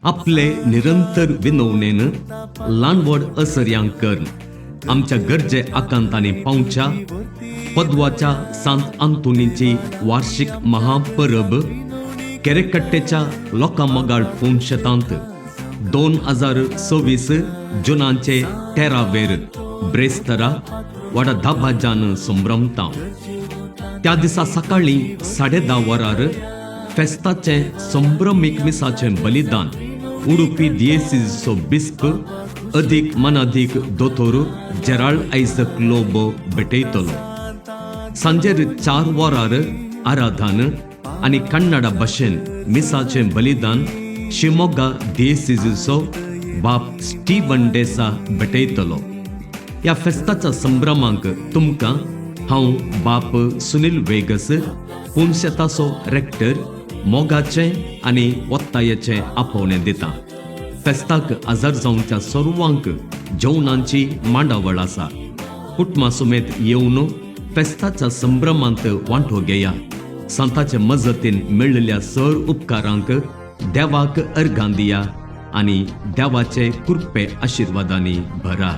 आपले निरंतर विनवणेन लांडवड असर्यांक कर्ण आमच्या गरजे आकांतांनी पावच्या पद्वाच्या सांत आंतोनीची वार्षिक महापरब केरेकट्टेच्या लोकांमगाळ पोंशेतांत 2026 जुनांचे 13वेर ब्रेस्तरा वडा धाबाजान संभ्रमता. त्या दिसा सकाळी 10:30 वरार फेस्ताचे संभ्रमीक मिसाचे बलिदान उडुपी दिएसीसो बिस्प अधिक मनाधिक दोतोर जेराल्ड आयझक लोबो भेटयतलो. सांजेर 4 वरार आराधन आनी कन्नडा भाशेन मिसाचे बलिदान शिवमोग्गा दिएसीसो बाप स्टीवन डेसा भेटयतलो. ह्या फेस्ताच्या संभ्रमांक तुमकां हांव बाप सुनील वेगस पोंशेताचो रेक्टर मोगाचें आनी वत्तायेचें आपोवणें दिता. फेस्ताक आजार जावंच्या सर्वांक जेवणांची मांडावळ आसा. कुटुंबा समेत येवन फेस्ताच्या संभ्रमांत वांटो घेया. संताचे मजतीन मेळिल्ल्या सर उपकारांक देवाक अर्घां दिया आनी देवाचे कृपे आशिर्वादांनी भरा.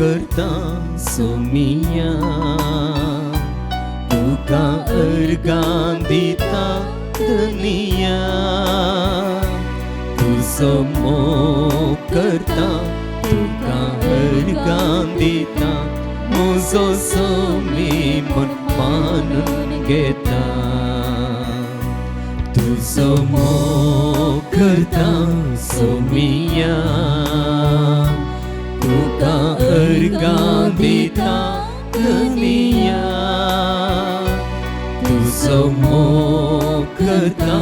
करता सोमिया तुका अर्गां दिता दुनिया. तुजो मोग करता तुका अर्गां दिता म्हजो सोमी मन मानून घेता. तुजो मोग करता सोमिया तुका अर्गां दिता दुनिया. तुजो मोग करता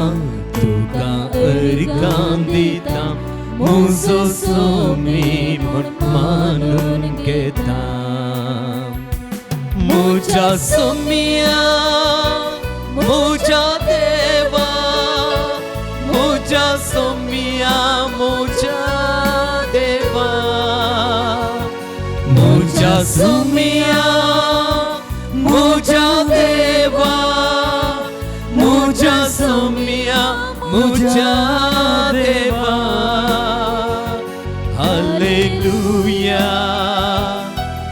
तुका अर्गां दिता म्हजो सोमी मन मानून घेता. म्हज्या सोमिया म्हज्या देवा म्हज्या सोमिया म्हज्या देवा. म्हज्या सोमिया म्हज्या देवा म्हज्या सोमिया म्हज्या देवा. Hallelujah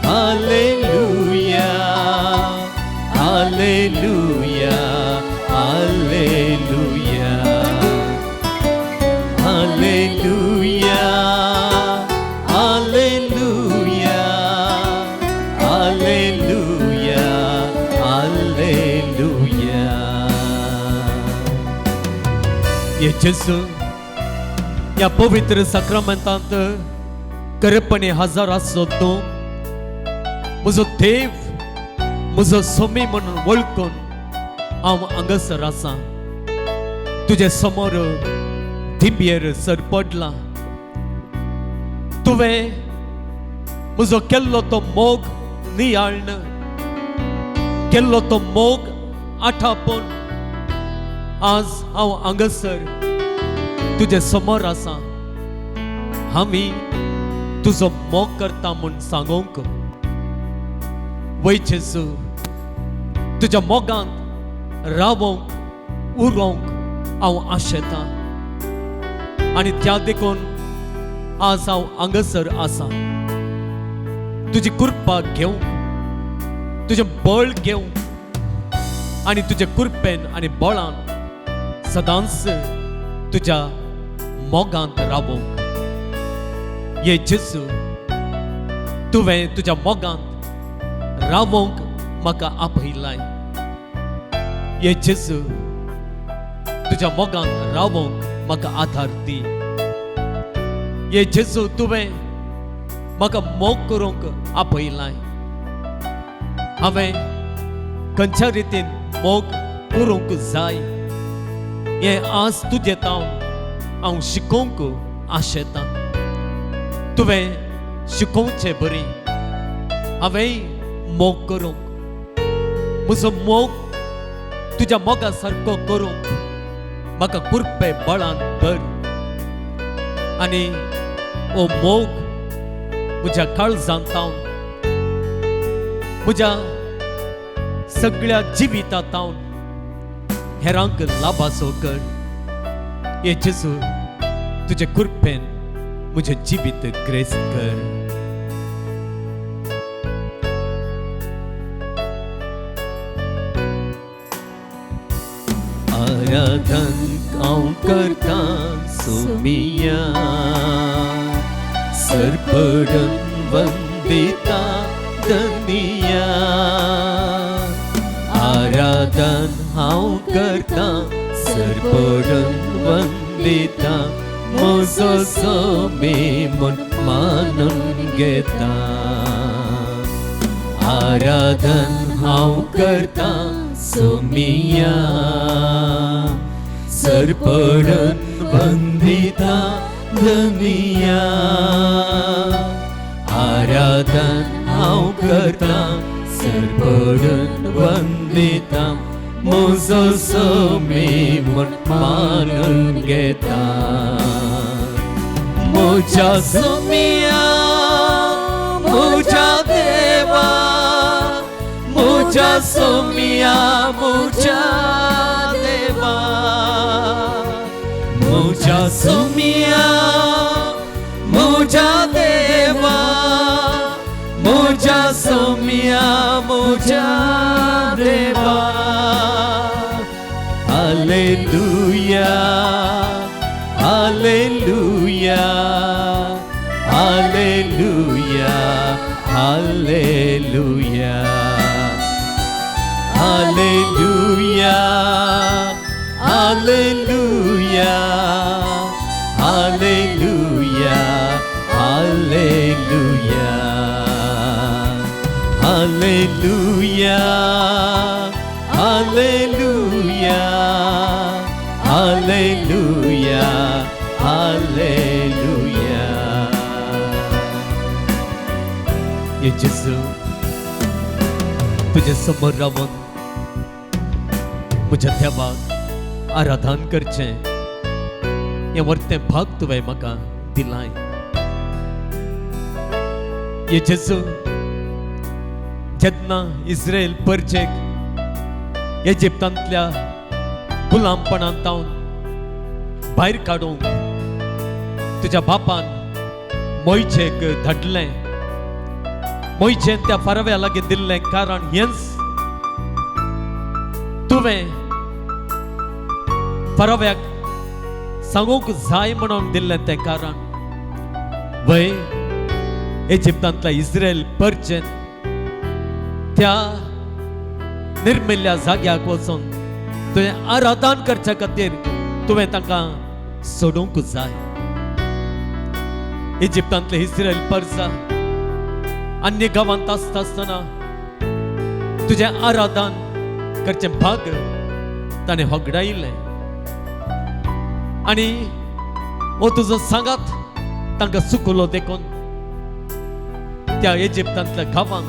hallelujah hallelujah hallelujah hallelujah hallelujah hallelujah hallelujah. येशू या पवित्र साक्रामेंतांत खरेपणी हजर आसलो तूं म्हजो देव म्हजो सोमी म्हणून वळखून हांव हांगासर आसां. तुजे समोर दिब्येर सर पडला. तुवें म्हजो केल्लो तो मोग नियाळणं केल्लो तो मोग आठापून आज हांव हांगासर तुजे समोर आसा. आमी तुजो मोग करता म्हूण सांगूंक वय जेजू तुज्या मोगांत रावोंक उरोंक हांव आशेतां आनी त्या देखून आज हांव हांगासर आसा. तुजी कृपा घेवंक तुजें बळ घेवंक आनी तुजे कृपेन आनी बळान सदांच तुज्या मोगांत रावोंक. ये जेजू तुवें तुज्या मोगांत रावोंक म्हाका आपयलाय. ये जेजू तुज्या मोगांत रावोंक म्हाका आधार दी. ये जेजू तुवें म्हाका मोग करूंक आपयलाय. हांवें खंयच्या रितीन मोग करूंक जाय हें आज तुजे तावन हांव शिकोवंक आशेतां. तुवें शिकोवचें बरी हांवें मोग करूंक म्हजो मोग तुज्या मोगा सारको करूंक म्हाका कृपे बळान धर आनी ओ मोग म्हज्या काळजांतावन म्हज्या सगळ्या जिवितांतावन हेरांक लाभासो कर. हे जेजू तुजे कृपेन म्हजें जिवीत ग्रेस्त कर. आराधन हांव करता सोमिया सरपडन वंदिता धनिया. आराधन हांव करता सरपडन वंदिता म्हजो सोमी म्हूण मानून घेता. आराधन हांव करता सोमिया सरपडन वंदिता धनिया. आराधन हांव करता सरपडन वंदिता म्हजो सोमी म्हूण मानून घेता. म्हज्या सोमिया म्हज्या देवा म्हज्या सोमिया म्हज्या देवा. म्हज्या सोमिया म्हज्या देवा म्हज्या सोमिया म्हज्या देवा. Hallelujah hallelujah hallelujah hallelujah hallelujah hallelujah hallelujah hallelujah hallelujah hallelujah hallelujah hallelujah. ये जेजू तुझे समोर रावून म्हज्या देवाक आराधन करचें हें वर्तें भाग तुवें म्हाका दिलाय. ये जेजू जेन्ना इस्रायल परजेक इजिप्तांतल्या गुलामपणांतावन भायर काडूंक तुज्या बापान मोयशेक धाडलें. मोयशेन त्या फारव्या लागीं दिल्लें कारण हेंच तुवें फारव्याक सांगूंक जाय म्हणून दिल्लें तें कारण. वय इजिप्तांतल्या इस्रायल परजेन त्या निर्मिल्ल्या जाग्याक वचून तुवें आराधन करच्या खातीर तुवें तांकां सोडूंक जाय. इजिप्तांतले इस्रायल परजा अन्य गांवांत आसता आसतना तुजें आराधन करचें भाग ताणें होगडायिल्लें आनी हो तुजो सांगात तांकां चुकलो देखून त्या इजिप्तांतल्या गांवांत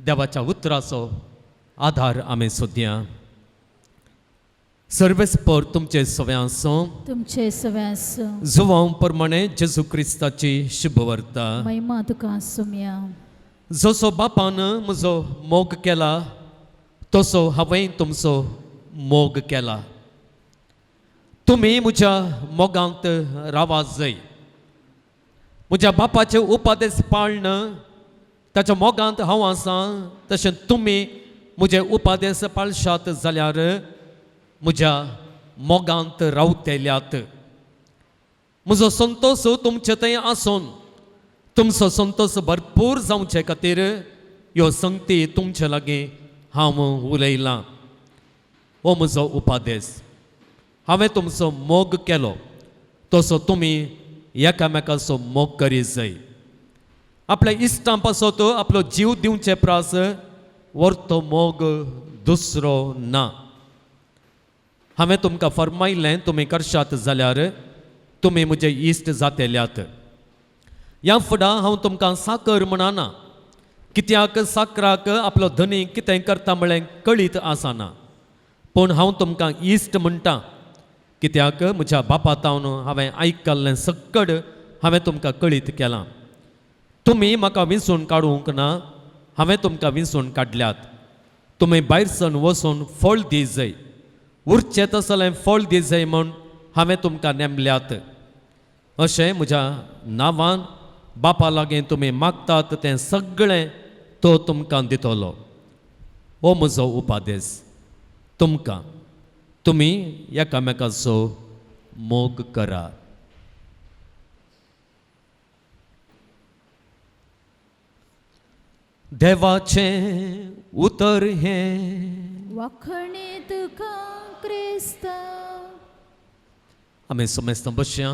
देवाच्या उतराचो आधार आमी सोदया. सर्वेस्पर तुमचे सगळ्यांचो तुमचे सव्यास जुवां प्रमाणे जेजू क्रिस्ताची शुभ वार्ता. महिमा तुका सुम्या. जसो बापान म्हजो मोग केला तसो हांवें तुमचो मोग केला. तुमी म्हज्या मोगांत रावा जाय. म्हज्या बापाचे उपादेश पाळन ताच्या मोगांत हांव आसां तशें तुमी म्हजे उपादेश पाळशात जाल्यार म्हज्या मोगांत रावतेल्यात. म्हजो संतोश तुमचे थंय आसून तुमचो संतोश भरपूर जावचे खातीर ह्यो संगती तुमचे लागीं हांव उलयलां. हो म्हजो उपादेश. हांवें तुमचो मोग केलो तसो तुमी एकामेकाचो मोग करी जाय. आपल्या इश्टां पासत आपलो जीव दिवचे प्रास व्हरतो मोग दुसरो ना. हांवें तुमकां फरमायलें तुमी करशात जाल्यार तुमी म्हजे इश्ट जातेल्यात. ह्या फुडां हांव तुमकां साकर म्हणना, कित्याक साकराक आपलो धनी कितें करता म्हळें कळीत आसना. पूण हांव तुमकां इश्ट म्हणटा, कित्याक म्हज्या बापा तावन हांवें आयकल्लें सक्कड हांवें तुमकां कळीत केलां. तुमी म्हाका विंचून काडूंक ना, हांवें तुमकां विंचून काडल्यात. तुमी भायर सावन वचून फळ दी जाय. उरचें तसलें फळ दी जाय म्हूण हांवें तुमकां नेमल्यात. अशें म्हज्या नांवान बापा लागीं तुमी मागतात तें सगळें तो तुमकां दितलो. हो म्हजो उपादेश तुमकां. तुमी एकामेकाचो मोग करा. देवाचें उतर हें वाखणे तुका क्रिस्ता. आमी समेस्त बसया.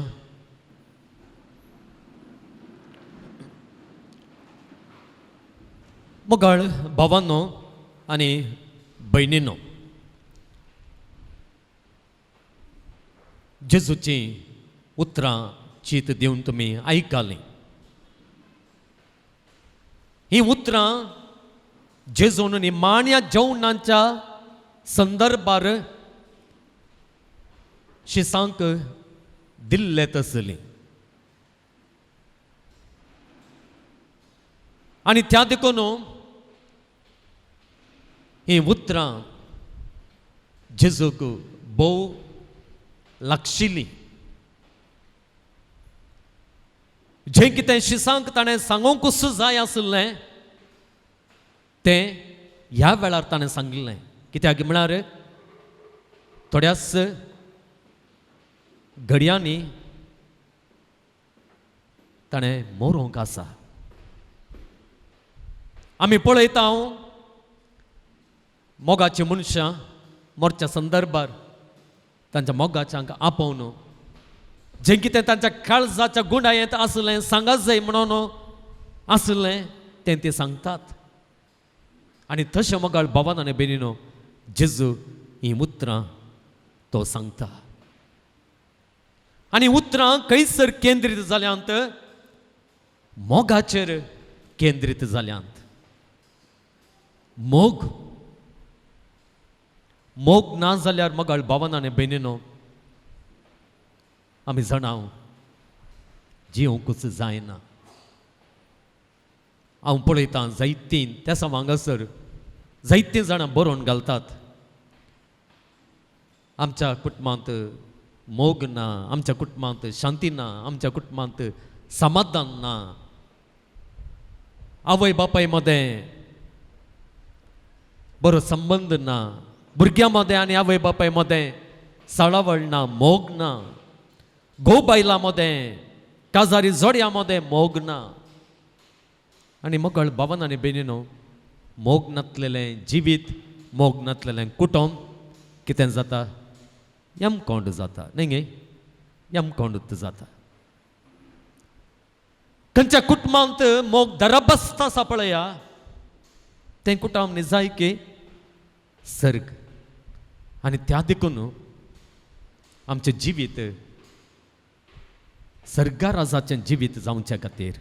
मोगाळ भावांनो आनी भयणींनो, जेजूची उतरां चीत दिवन तुमी आयकलीं. ही उतरां जेजून निमाण्या जेवणाच्या संदर्भार शिसांक दिल्ले तसलीं. आनी त्या देखून ही उतरां जेजूक भोव लागशिल्लीं. जें कितें शिसांक ताणें सांगूंकूच जाय आसलें तें ह्या वेळार ताणें सांगिल्लें. कित्याक म्हळ्यार थोड्याच घडयांनी ताणें मोरूंक आसा. आमी पळयता मोगाची मनशां मोरच्या संदर्भार तांच्या मोगाच्यांक आपोवन जें कितें तांच्या काळजाच्या गुंडायेंत आसलें सांगात जाय म्हणून आसलें तें ती सांगतात. आनी तशें मोगाळ भावान आनी भयणीनो, जेजू ही उतरां तो सांगता. आनी उतरां खंयसर केंद्रीत जाल्यांत, मोगाचेर केंद्रीत जाल्यांत. मोग मोग ना जाल्यार मोगाळ भावान आनी भयणीनो आमी जाणाव जिवंकूच जायना. हांव पळयतां जायतीं त्या हांगासर जायतीं जाणां बरोवन घालतात, आमच्या कुटुंबांत मोग ना, आमच्या कुटुंबांत शांती ना, आमच्या कुटुंबांत समाधान ना, आवय बापाय मदें बरो संबंद ना, भुरग्यां मदें आनी आवय बापाय मदें साळावळ ना, मोग ना, घोव बायलां मदें काजारी जोड्यां मदें मोग ना. आनी मोगाळ भावान आनी भयणीनो, मोग नासलेलें जिवीत, मोग नासलेलें कुटुंब कितें जाता? यमकोंड जाता, न्ही गे? यमकोंडूच जाता. खंयच्या कुटुंबांत मोग दरबस्त आसा पळया, तें कुटुंब निजायकी सर्ग. आनी त्या देखून आमचें जिवीत सर्गा राजाचें जिवीत जावचे खातीर,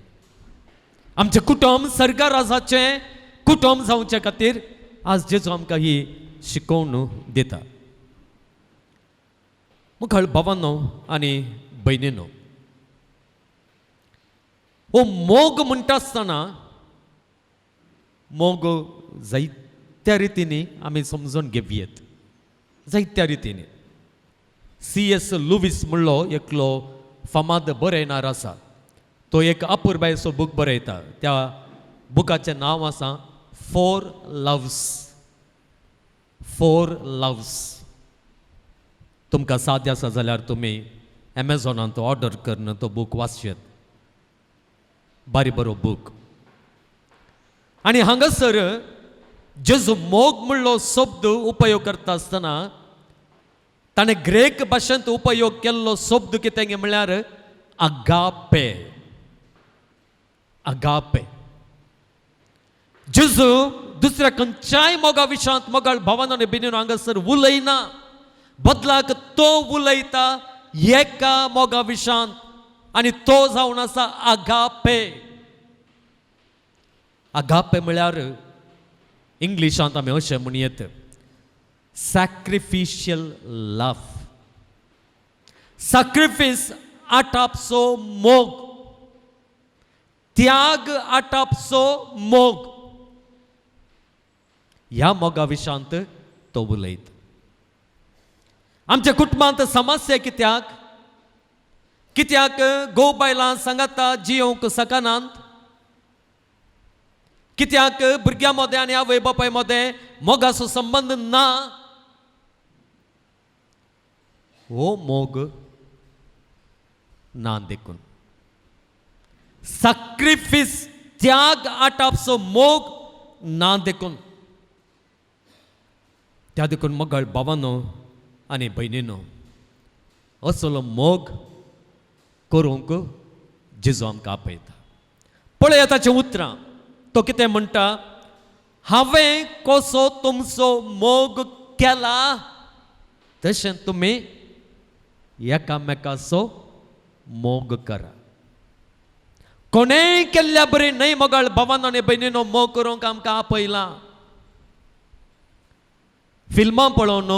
आमचें कुटुंब सर्गा राजाचें कुटुंब जावचे खातीर आज जेजू आमकां ही शिकोवण दिता. मुखार भावांनो आनी भयणींनो, हो मोग म्हणटा आसतना मोग जायत्या रितींनी आमी समजून घेवयेत. जायत्या रितींनी C.S. लुईस म्हणलो एकलो फामाद बरयणार आसा. तो एक अपुर्बायेचो बूक बरयता. त्या बुकाचें नांव आसा फोर लव्स. तुमकां साध्य आसा जाल्यार तुमी एमेझॉनान तो ऑर्डर करून तो बूक वाचचेत. बारी बरो बूक. आनी हांगासर जेजू मोग म्हणलो शब्द उपयोग करता आसतना ताणें ग्रेक भाशेंत उपयोग केल्लो शब्द कितें म्हळ्यार अगापे. अगापे. जेजू दुसऱ्या खंयच्याय मोगा विशयांत मोगाळ भावांनो आनी भयणींनो हांगासर उलयना. बदलाक तो उलयता एका मोगा विशयांत आनी तो जावन आसा अगापे. अगापे म्हळ्यार इंग्लिशांत आमी अशें म्हणयेत सॅक्रिफिशियल लव. सॅक्रिफीस आटापसो मोग. त्याग आटापसो मोग. ह्या मोगा विशयांत तो उलयता. आमच्या कुटुंबांत समस्या कित्याक घोव बायलां सांगाता जियोंक सकनांत. कित्याक भुरग्यां मदें आनी आवय बापाय मदें मोगाचो संबंद ना. हो मोग ना देखून सॅक्रिफीस त्याग आटापसो मोग ना देखून त्या देखून मोगाळ भावांनो आनी भयणींनो असलो मोग करूंक जेजू आमकां आपयता. पळया ताचें उतरां. तो कितें म्हणटा, हांवें कसो तुमचो मोग केला तशें तुमी एकामेकाचो मोग करा. कोणेय केल्ल्या बरी न्हय मोगाळ भावांनो आनी भयणींनो मोग करूंक आमकां आपयलां. फिल्मां पळोवन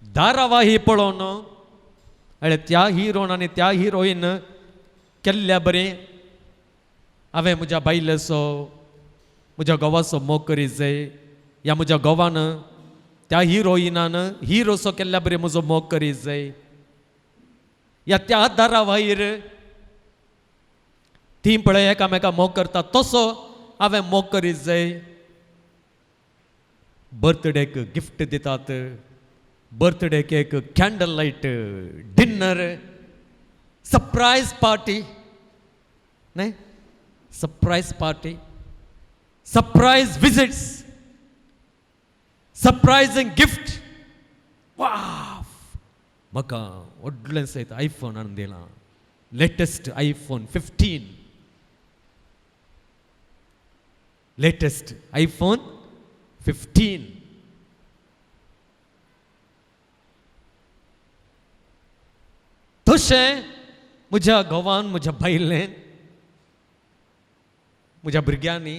धारावाही पळोवन त्या हिरोन आनी त्या हिरोईन केल्ल्या बरी हांवें म्हज्या बायलेचो म्हज्या घोवाचो मोग करीत जाय, या म्हज्या घोवान त्या हिरोईनान हिरोचो केल्ल्या बरी म्हजो मोग करीत जाय, या त्या धारावाहीर ती पळय एकामेका मोग करता तसो हांवें मोग करीत जाय. बर्थडेक गिफ्ट दितात, बर्थडेक एक candle light dinner, surprise party न्हय, surprise party, surprise visits, surprising gift. Wow, म्हाका व्हडलें सयत आयफोन हाडून दिला, लेटेस्ट आयफोन 15, लेटेस्ट आयफोन 15. तशें म्हज्या घोवान, म्हज्या बायलेन, म्हज्या भुरग्यांनी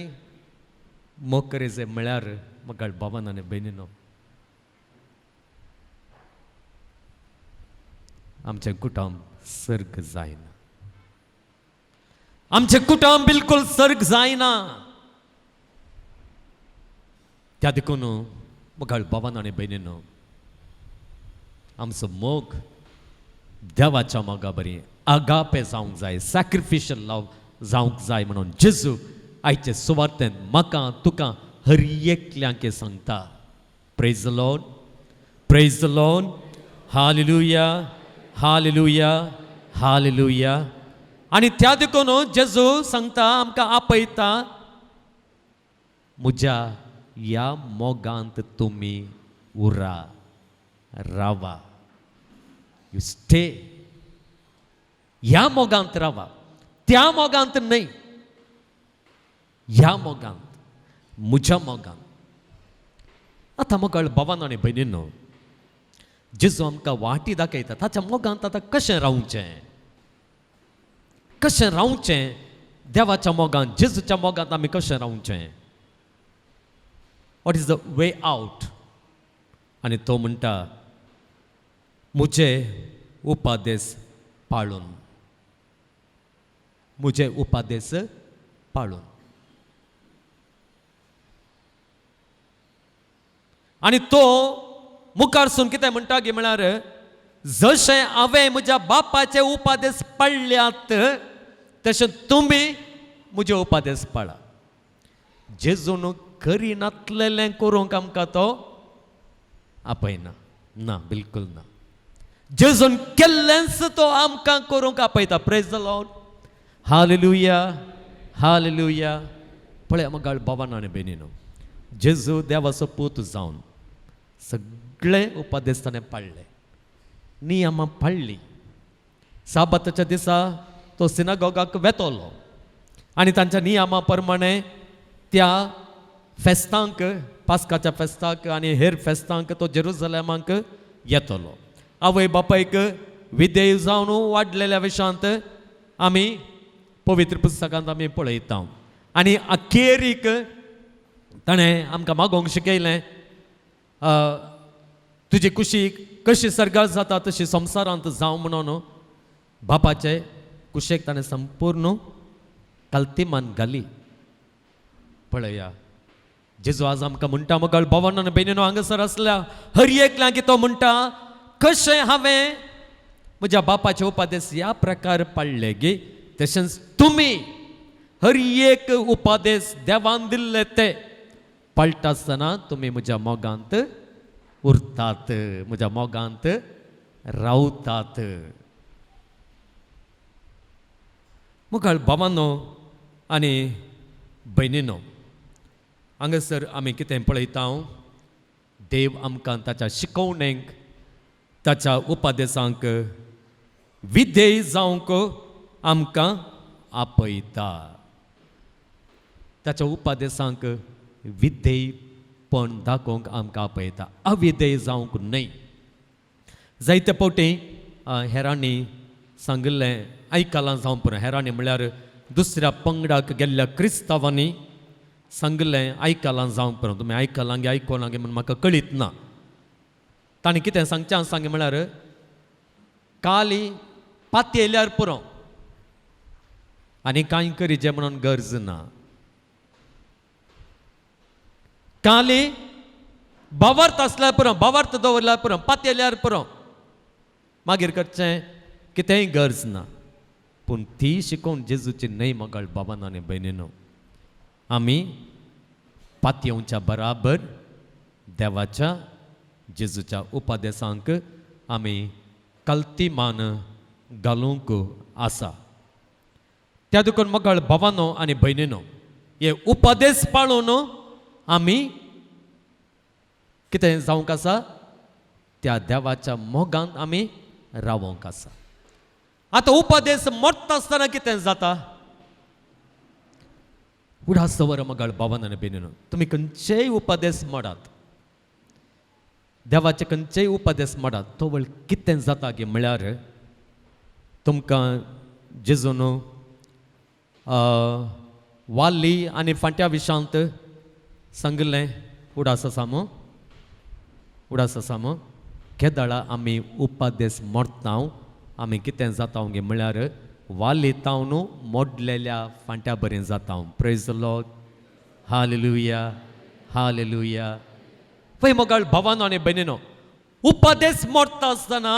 मोग करीत जाय म्हळ्यार म्हाका बाबान आनी भयणीनो आमचें कुटुंब सर्ग जायना. आमचें कुटुंब बिलकुल सर्ग जायना. त्या देखून म्हाका बाबान आनी भयणीनो आमचो मोग देवाच्या मोगा बरी आगापे जावंक जाय, सॅक्रिफिशियल लव जावंक जाय म्हणून जेजू आयचे सुवार्थेन म्हाका तुका हर एकल्यांक सांगता. Praise the lord, praise the lord, hallelujah, hallelujah, hallelujah. आनी त्या देखून जेजू सांगता, आमकां आपयता, म्हज्या ह्या मोगांत तुमी उरा, रावा. You stay. ह्या मोगांत रावा, त्या मोगांत न्हय, ह्या मोगांत, म्हज्या मोगांत. आतां मोगाळ भावांनो आनी भयणीनो जेजू आमकां वाटी दाखयता ताच्या मोगांत आतां कशें रावचें, कशें रावचें देवाच्या मोगान जेजूच्या मोगांत आमी कशें रावचें what is the way out आनी तो म्हणटा म्हजे उपादेश पाळून म्हजे उपादेश पाळून आनी तो मुखार सून कितें म्हणटा गे म्हळ्यार जशें हांवें म्हज्या बापाचे उपादेश पाळ्ळ्यात तशें तुमी म्हजे उपादेश पाळा जेजून करिनासलेलें करूंक आमकां तो आपयना ना बिलकुल ना जेजून केल्लेंच तो आमकां करूंक आपयता praise the lord hallelujah hallelujah पळय मगाळ भावांनो आनी भयणीनो जेजू देवाचो पूत जावन सगळे उपादेश ताणें पाळले नियमां पाळ्ळी साबाताच्या दिसा तो सिनागोगाक वेतलो आनी तांच्या नियमा प्रमाणे त्या फेस्तांक पास्काच्या फेस्ताक आनी हेर फेस्तांक तो जेरुसलेमाक येतलो आवय बापायक विधेय जावन वाडलेल्या विशांत आमी पवित्र पुस्तकांत आमी पळयता आनी अखेरीक ताणें आमकां मागोवंक शिकयलें तुजी कुशी कशी सर्गास जाता तशी संवसारांत जावं म्हणून बापाचे कुशेक ताणें संपूर्ण कल्तीमान घाली पळया जेजू आज आमकां म्हणटा मगाळ भावांनो आनी भयणीनो हांगासर आसल्या हर एकल्याक तो म्हणटा कशें हांवें म्हज्या बापाचे उपादेश ह्या प्रकार पाळले गे तशेंच तुमी हर एक उपादेश देवान दिल्ले ते पाळटा आसतना तुमी म्हज्या मोगांत उरतात म्हज्या मोगांत रावतात मुखार भावांनो आनी भयणीनो हांगासर आमी कितें पळयता देव आमकां ताच्या शिकवणेक ताच्या उपादेशांक विधेय जावंक आमकां आपयता ताच्या उपादेशांक विधेयपण दाखोवंक आमकां आपयता अविधेय जावंक न्हय जायते फावटी हेरांनी सांगिल्लें आयकलां जावं पुरो हेरांनी म्हळ्यार दुसऱ्या पंगडाक गेल्ल्या क्रिस्तांवांनी सांगिल्लें आयकलां जावं पुरो तुमी आयकलां गे आयकोलां गे म्हूण म्हाका कळीत ना ताणें कितें सांगचें सांगे म्हळ्यार काली पाती येयल्यार पुरो आनी कांय करीचे म्हणून गरज ना काली बावर्त आसल्यार पुरो बावर्त दवरल्यार पुरो पाती येयल्यार पुरो मागीर करचें कितेंय गरज ना पूण ती शिकोवन जेजूची न्हय मगाळ बाबांनो आनी भयणीनो आमी पातयेवच्या बराबर देवाच्या जेजूच्या उपादेशांक आमी कल्तीमान घालूंक आसा त्या देखून मगाळ भावांनो आनी भयणीनो हे उपादेश पाळून आमी कितें जावंक आसा त्या देवाच्या मोगांत आमी रावोंक आसा आतां उपादेश मोडटा आसतना कितें जाता उडास दवर मगाळ भावांनो आनी भयणीनो तुमी खंयचेय उपादेश मोडात देवाचे खंयचेय उपादेश मोडात तो वेळ कितें जाता गे म्हळ्यार तुमकां जेजून वाली आनी फांट्या विशांत सांगिल्लें उडास आसा मो केदाळा आमी उपादेश मोडटा आमी कितें जाता गे म्हळ्यार वाली तावन मोडलेल्या फांट्या बरें जाता praise the lord hallelujah hallelujah पळय मोगाळ भावांनो आनी भयणीनो उपादेश मोडटा आसतना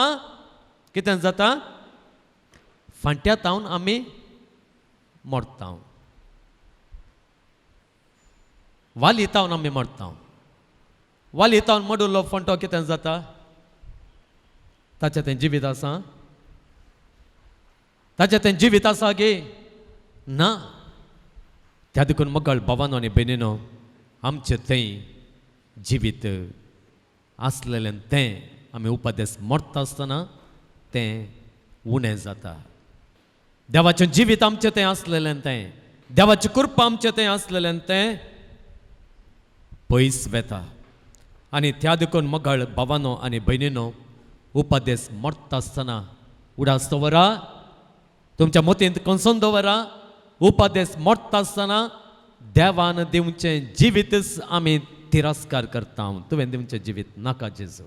कितें जाता फांट्या तावन आमी मोडटा वाली तावन आमी मोडटा वाली तावन मोडुल्लो फांटो कितें जाता ताचें तें जिवीत आसा ताचें तें जिवीत आसा गे ना त्या देखून मगाळ भावांनो आनी भयणीनो आमचें तें जिवीत आसलेलें तें आमी उपादेश मोडटा आसतना तें उणें जाता देवाचें जिवीत आमचें तें आसलेलें तें देवाची कृपा आमचें तें आसलेलें तें पयस वेता आनी त्या देखून मगाळ भावांनो आनी भयणीनो उपादेश मोडटा आसतना उडास दवरा तुमच्या मतींत कंसून दवरा उपादेश मोडटा आसतना देवान दिवचें जिवीतच आमी तिरस्कार करता. तुवें दिवचें जिवीत नाका जेजू,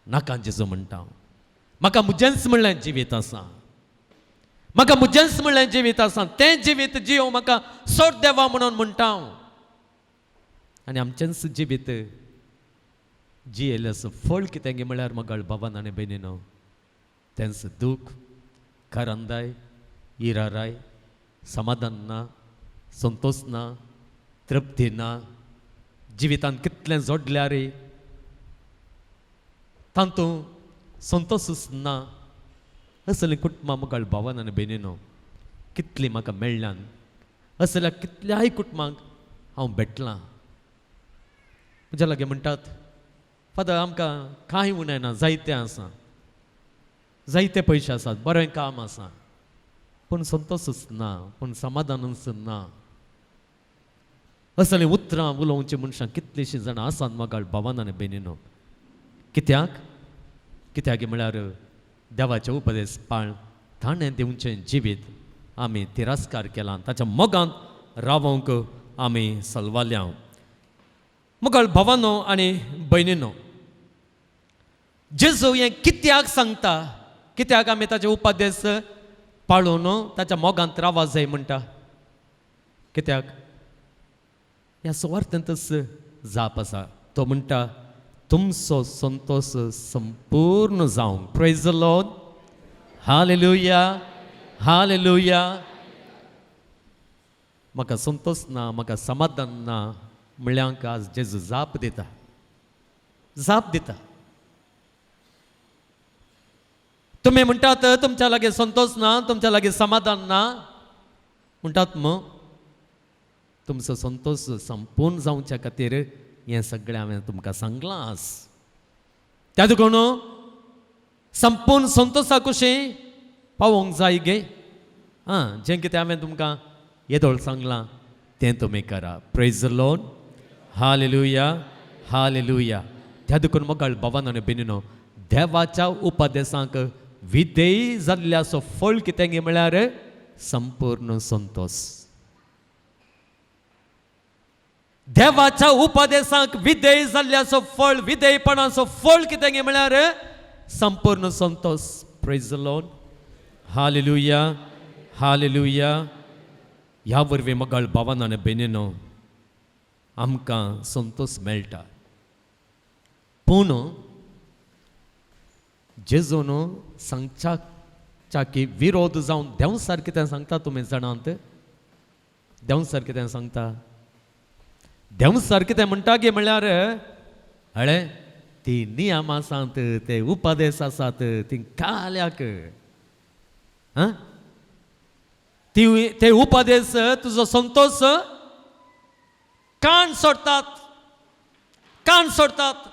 नाका जेजू म्हणटा हांव. म्हाका म्हजेंच म्हणलें जिवीत आसा, म्हाका म्हजेंच म्हणलें जिवीत आसा, तें जिवीत जियो म्हाका सोड देवा म्हणून म्हणटा हांव. आनी आमचेंच जिवीत जियेलें फळ कितें गे म्हळ्यार मगळ बाबान आनी भयणीनो, तेंच दूख, कारांदाय, इराराय, समाधान ना, संतोष ना, तृप्ती ना, जिवितान कितलें जोडल्यार तातूं संतोषच ना. असलें कुटुंबां मुखार भावान आनी भयणीनो कितलीं म्हाका मेळ्ळ्यान, असल्या कितल्याय कुटुंबांक हांव भेटलां. म्हज्या लागीं म्हणटात, फादर आमकां कांय उणें ना, जायतें आसा, जायते पयशे आसात, बरें काम आसा, पूण संतोषच ना, पूण समाधानच ना. असलें उतरां उलोवचीं मनशां कितलींशीं जाणां आसात म्हाका भावान आनी भयणीनो. कित्याक म्हळ्यार देवाचे उपदेश पाळ ताणें दिवचें जिवीत आमी तिरस्कार केलां, ताच्या मोगान रावोंक आमी सलवाल्या. मुखार भावानो आनी भयणीनो, जेजू हें कित्याक सांगता, कित्याक आमी ताचे उपदेश पाळून ताच्या मोगांत रावूंक जाय म्हणटा. कित्याक ह्या सुवार्थेंतच जाप आसा. तो म्हणटा तुमचो संतोष संपूर्ण जावंक. Praise the lord, hallelujah, hallelujah. म्हाका संतोष ना, म्हाका समाधान ना म्हळ्याक आज जेजू जाप दिता, जाप दिता. तुमी म्हणटात तुमच्या लागीं संतोष ना, तुमच्या लागीं समाधान ना म्हणटात मग. तुमचो संतोष संपूर्ण जावच्या खातीर हें सगळें हांवें तुमकां सांगलां आज. त्या देखून संपूर्ण संतोशा कशें पावोंक जाय गे. जें कितें हांवें तुमकां येदोळ सांगलां तें तुमी करा. Praise the lord, hallelujah, hallelujah. त्या देखून मोगाळ भावान आनी भयणीनो, देवाच्या उपदेशांक विधेय जाल्ल्याचो फळ कितें गे म्हळ्यार संपूर्ण संतोष. देवाच्या उपदेशांक विधेय जाल्ल्याचो फळ, विधेयपणाचो फळ कितें गे म्हळ्यार संपूर्ण Santosh. Praise the lord, hallelujah, hallelujah. ह्या वरवीं मोगाळ भावान आनी भयणीनो आमकां संतोष मेळटा. पूण जेजून सांगच्या की विरोध जावन देव सर कितें सांगता तुमी जाणात. देव सर कितें सांगता, देव सर कितें म्हणटा गे म्हळ्यार अळे ती नियम आसात, ते उपदेश आसात, ती काल्याक ते उपदेश तुजो संतोष काण सोडतात, काण सोडतात.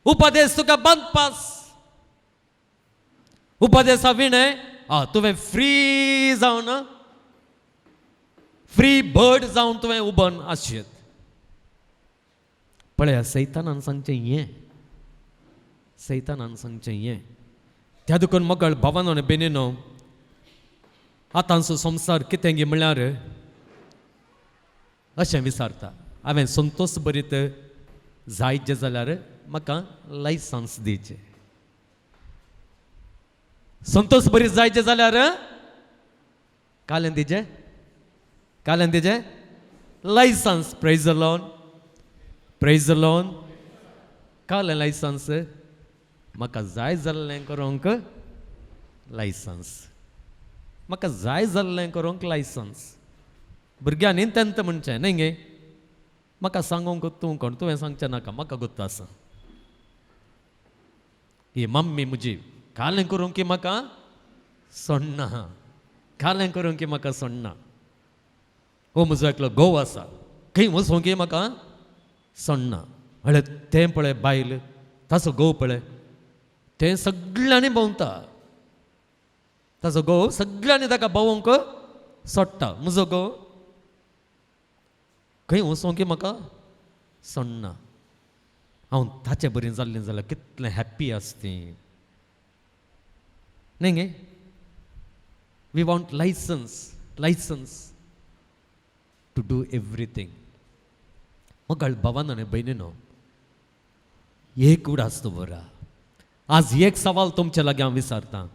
उपदेश तुका बांदपास, उपदेशा विणे तुवें फ्री जावन, फ्री बर्ड जावन तुवें उबन आसचेत. पळया सैतानान सांगचें हें, सैतानान सांगचें हें. त्या देखून मोगाळ भावानो आनी भयणीनो, आतांचो संवसार कितें गे म्हळ्यार अशें विचारता, हांवें संतोष भरीत जायचे जाल्यार म्हाका लायसन्स दिवचें. संतोष भरीत जायचे जाल्यार कालें दिजें, कालें दिजें licence. Praise the lord, praise the lord. कालें लायसन्स म्हाका जाय जाल्लें करूंक लायसन्स, म्हाका जाय जाल्लें करूंक लायसन्स. भुरग्यांनी तेंत म्हणचें न्ही गे, म्हाका सांगूंक तूं कोण, तुवें सांगचें नाका, म्हाका गुत्त आसा. ही मम्मी म्हजी कालें करूंक की म्हाका सोडना, कालें करूंक की म्हाका सोडना. हो म्हजो एकलो घोव आसा, खंय वचूंक की म्हाका सोडना. म्हळ्यार तें पळय बायल, ताचो घोव पळय, तें सगळ्यांनी भोंवता, ताचो घोव सगळ्यांनी ताका भोंवूंक सोडटा. म्हजो घोव खंय वचूंक की म्हाका सोडना. हांव ताचें बरें जाल्लें जाल्यार कितलें हॅप्पी आसतें न्ही गे. We want licence to do everything. मग भावान आनी भयणीनो, एक उड आसता बरा. आज एक सवाल तुमच्या लागी हांव विचारता.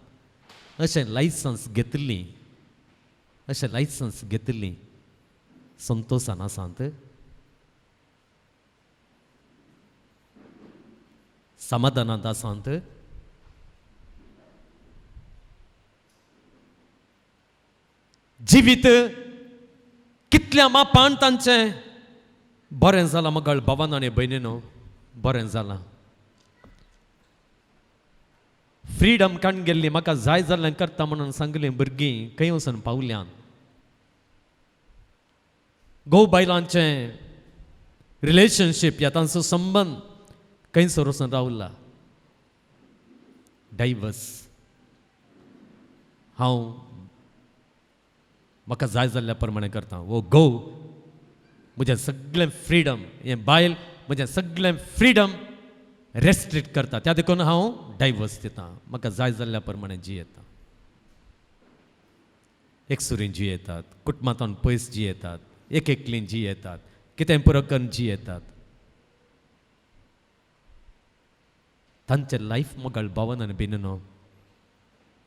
अशें लायसन्स घेतिल्ली संतोशान आसात? समाधानांत आसात? जिवीत कितल्या मापान तांचें बरें जालां मगळ भावान आनी भयणीनो, बरें जालां. फ्रीडम काण गेल्ली, म्हाका जाय जाल्लें करता म्हणून सांगलीं भुरगीं खंय वचून पावल्यान. घोव बायलांचें रिलेशनशीप ह्या तांचो संबंद खंयसर वचून रावला. डायवर्स. हांव म्हाका जाय जाल्ल्या प्रमाणे करता. वो घोव म्हजें सगळें फ्रीडम, हें बायल म्हजें सगळें फ्रीडम रेस्ट्रिक्ट करता. त्या देखून हांव डायवर्स दिता. म्हाका जाय जाल्ल्या प्रमाणे जियेता. एकसुरीन जियेतात, कुटुंबांतून पयस जियेतात, एकलीं जियेतात, कितें पुरो करून जियेतात. तांचें लायफ मगळ भावान आनी भयणीनो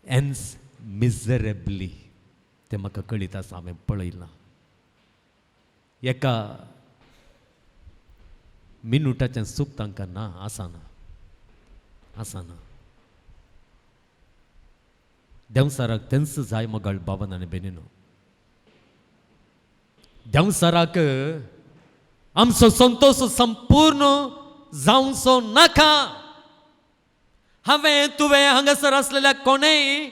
एन्ड्स मिजरेबली. तें म्हाका कळीत आसा, हांवें पळयलां. एका मिनटाचें सूख तांकां ना, आसाना. देंवसाराक तेंच जाय मगळ भावान आनी भयणीनो. देंवसाराक आमचो संतोष संपूर्ण जावचो नाका. हांवें तुवें हांगासर आसलेल्या कोणेय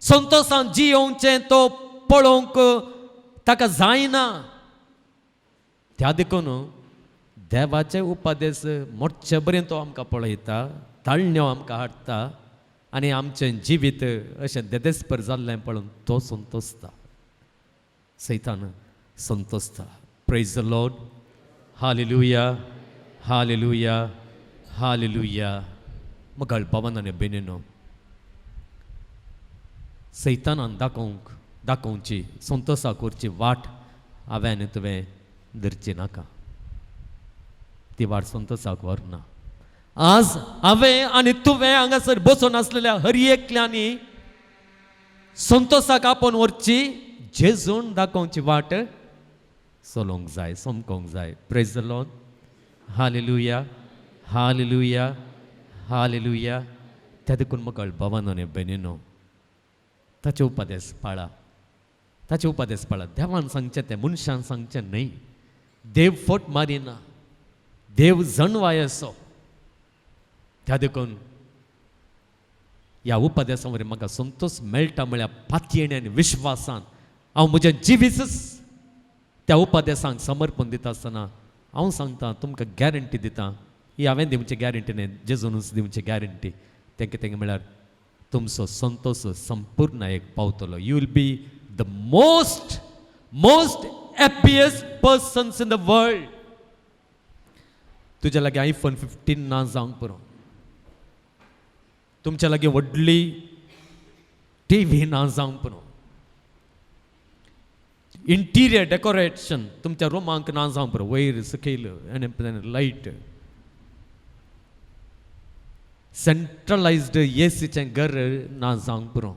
संतोषान जियोवचें तो पळोवंक ताका जायना. त्या देखून देवाचे उपादेश मोठचे बरें तो आमकां पळयता, ताळण्यो आमकां हाडटा आनी आमचें जिवीत अशें देदेस्पर जाल्लें पळोवन तो संतोसता. सैतान संतोसता. Praise the lord. Hallelujah, hallelujah, hallelujah. मगळ भावान आनी भयणीनो, सैतानान दाखोवची संतोशा करची वाट हांवें आनी तुवें धरची नाका. ती वाट संतोशाक व्हरना. आज हांवें आनी तुवें हांगासर बसून आसलेल्या हर एकल्यांनी संतोशाक आपोवन व्हरची जेजून दाखोवची वाट चलोवंक जाय, समकोवंक जाय. Praise the lord. Hallelujah, hallelujah, hallelujah. त्या देखून मगळ भावान आनी भयणीनो, ताचे उपादेश पाळा. देवान सांगचें तें मनशान सांगचें न्हय. देव फट मारिना, देव जणवाय असो. त्या देखून ह्या उपदेशा वरवीं म्हाका संतोश मेळटा म्हळ्यार पातयेणी आनी विश्वासान हांव म्हजें जिवीतच त्या उपदेशांक समर्पण दिता आसतना हांव सांगता, तुमकां गॅरंटी दिता. ही हांवें दिवची गॅरंटी न्हय, जेजूनच दिवची गॅरंटी. तें कितें म्हळ्यार तुमचो संतोश संपूर्ण एक पावतलो. You will be the most happiest persons in the world. तुज्या लागीं iPhone 15 ना जावंक पुरो, तुमच्या लागीं व्हडली TV ना जावंक पुरो, इंटिरियर डेकोरेशन तुमच्या रुमांक ना जावंक पुरो, वयर सकयल लायट, सेंट्रलायज्ड एसीचें घर ना जावंक पुरो.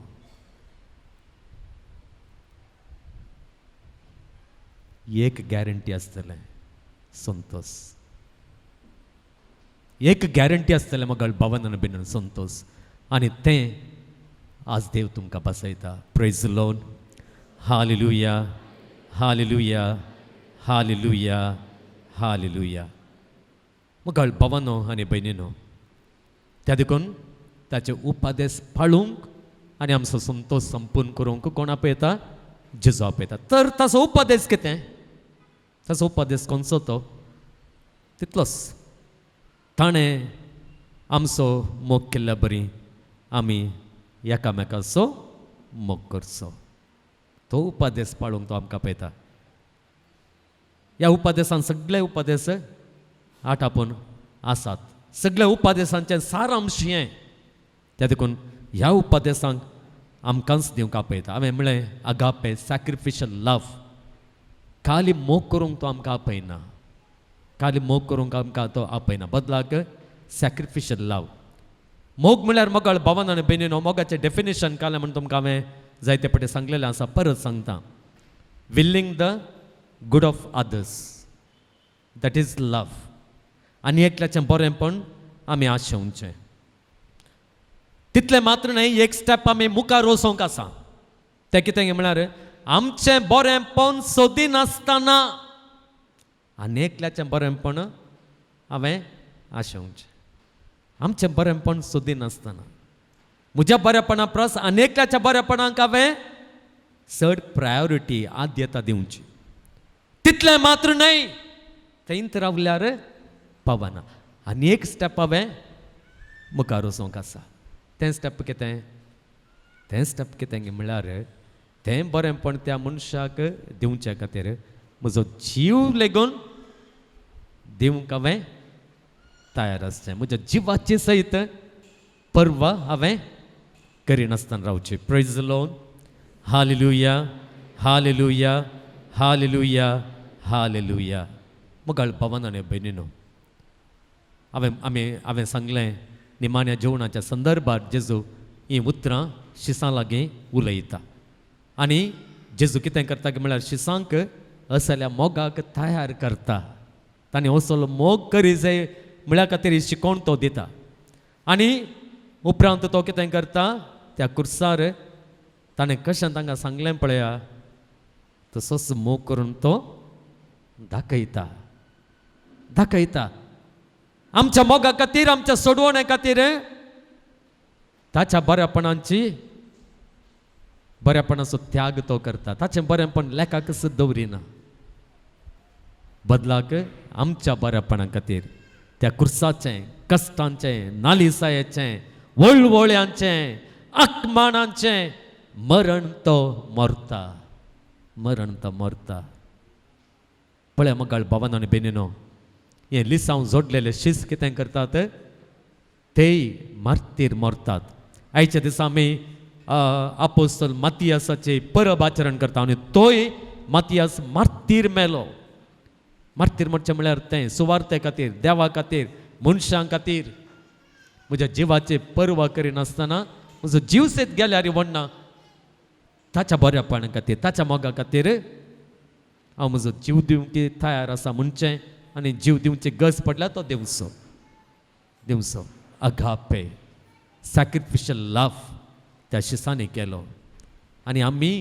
एक गॅरंटी आसतलें, संतोष. एक गॅरंटी आसतलें मगळ भावान आनी भयणीनो, संतोष. आनी तें आज देव तुमकां बसयता. Praise the lord. Hallelujah, hallelujah, hallelujah, hallelujah. मगळ भावानो आनी भयणीनो, त्या देखून ताचे उपादेश पाळूंक आनी आमचो संतोष संपूर्ण करूंक कोण आपयता? जेजू आपयता. तर ताचो उपादेश कितें? ताचो उपादेश खंयचो तो? तितलोच, ताणें आमचो मोग केल्ल्या बरी आमी एकामेकाचो मोग करचो. तो उपादेश पाळूंक तो आमकां आपयता. ह्या उपादेशान सगळे उपादेश आटापून आसात. सगळ्या उपादेशांचें सारांश हें. त्या देखून ह्या उपादेशांक आमकांच दिवंक आपयता. हांवें म्हळें अगापे सॅक्रिफिशल लव. खाली मोग करूंक तो आमकां आपयना, खाली मोग करूंक आमकां तो आपयना, बदलाक सॅक्रिफिशल लव. मोग म्हळ्यार मोगाळ भावन आनी भयणीनो, मोगाचें डेफिनेशन कालें म्हणून तुमकां हांवें जायते फावटी सांगलेलें आसा, परत सांगता. Willing the good of others, that is love. आनी एकल्याचें बरेंपण आमी आशेवचें. तितलें मात्र न्हय, एक स्टेप आमी मुखार वचोंक आसा. तें कितें म्हळ्यार आमचें बरेंपण सोदिनासतना आनी एकल्याचें बरेंपण हांवें आशेवचें. आमचें बरेंपण सोदिनासतना म्हज्या बरेपणा परस आनेकल्याच्या बरेपणाक हांवें चड प्रायोरिटी, आद्यता दिवची. तितलें मात्र न्हय, थंयच रावल्यार पावना. आनी एक स्टेप हांवें मुखार वचोंक आसा. तें स्टेप कितें? तें स्टेप कितें म्हळ्यार तें बरेंपण त्या मनशाक दिवचे खातीर म्हजो जीव लेगून दिवंक हांवें तयार आसचें. म्हज्या जिवाची सयत परवा हांवें करिनासतना रावची. Praise the lord. Hallelujah, hallelujah, hallelujah, hallelujah. मोगाळ भावन आनी भयणीनो, हांवें सांगलें निमाण्या जेवणाच्या संदर्भात जेजू ही उतरां शिसां लागीं उलयता. आनी जेजू कितें करता म्हळ्यार शिसांक असल्या मोगाक तयार करता. ताणें असलो मोग करी जाय म्हळ्या खातीर शिकोवन तो दिता. आनी उपरांत तो कितें करता, त्या कुर्सार ताणें कशें तांकां सांगलें पळया, तसोच मोग करून तो दाखयता. दाखयता आमच्या मोगा खातीर, आमच्या सोडवणे खातीर ताच्या बऱ्यापणाचो त्याग तो करता. ताचें बरेंपण लेखाकच दवरिना, बदलाक आमच्या बऱ्यापणा खातीर त्या कुर्साचें, कश्टांचें, नालिसायेचें, वळवळ्यांचें, आकमानांचें मरण तो मरता. मरण तो मरता. पळय मोगाळ भावन आनी भयणीनो, हे लिसांव जोडलेले शिस कितें करतात, तेय मार्तीर मरतात. आयच्या दिसा आमी आपोस्तल मातियासाचें परब आचरण करता आनी तोय मातियास मार्तीर मेलो. मार्तीर म्हणचें म्हळ्यार तें सुवार्ते खातीर, देवा खातीर, मनशां खातीर म्हज्या जिवाची पर्वा करिनासतना म्हजो जीव सयत गेल्यार वडना, ताच्या बऱ्यापणा खातीर, ताच्या मोगा खातीर हांव म्हजो जीव दिवंक तयार आसा म्हणचें. आनी जीव दिवची गरज पडल्यार तो दिवचो. अगापे सॅक्रिफिशल लव त्या शिसांनी केलो. आनी आमी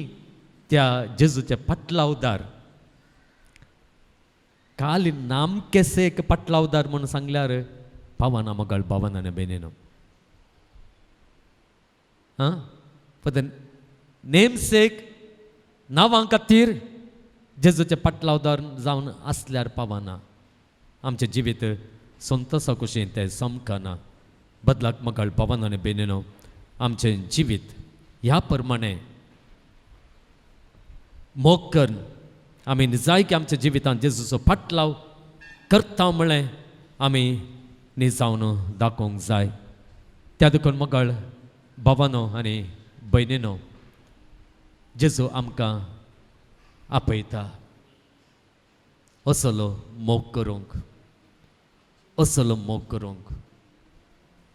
त्या जेजूचे पाटलावदार, खाली नामकेसेक पाटलावदार म्हणून सांगल्यार पावना मोगाळ भावन आनी भयणीनो. फॉर द नेमसेक, नांवां खातीर जेजूचे पाटलावदार जावन आसल्यार पावना. आमचें जिवीत संतोसा कुशीन तें समकना. बदलाक मोगाळ भावन आनी भयणीनो, आमचें जिवीत ह्या प्रमाणे मोग करून आमी निजायकी आमच्या जिवितांत जेजूचो पाटलाव करता म्हळें आमी निजावन दाखोवंक जाय. त्या देखून मोगाळ भावानो आनी भयणीनो, जेजू आमकां आपयता असलो मोग करूंक, असलो मोग करूंक.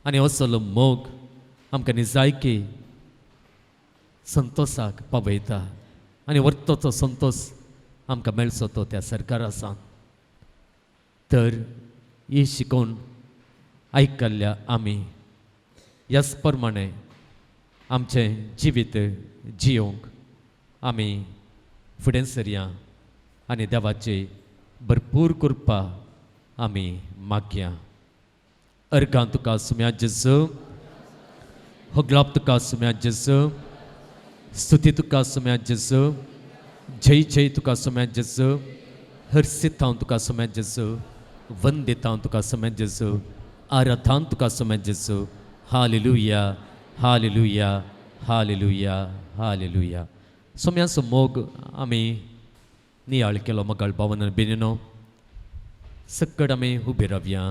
आनी असलो मोग आमकां निजायकी संतोशाक पावयता. आनी वर्तोचो संतोश आमकां मेळचो तो त्या सरकारासान. तर ही शिकोवन आयकल्ल्या आमी ह्याच प्रमाणे आमचें जिवीत जियोंक आमी फुडें सरया आनी देवाची भरपूर कृपा आमी मागया. अर्गां तुका सुम्या जेजू, होगलाप तुका सुम्या जेजू, स्तुती तुका सुम्या जेजू, जय जय तुका सुम्या जेजू, हर्षित हांव तुका सुम्या जेजू, वंदित हांव तुका सुम्या जेजू, आराधान तुका सुम्या जेजू. Hallelujah, hallelujah, hallelujah, hallelujah. सुम्याचो मोग आमी नियाळ केलो मोगाळ भावन आनी भयणीनो. सकट आमी उबी रावया.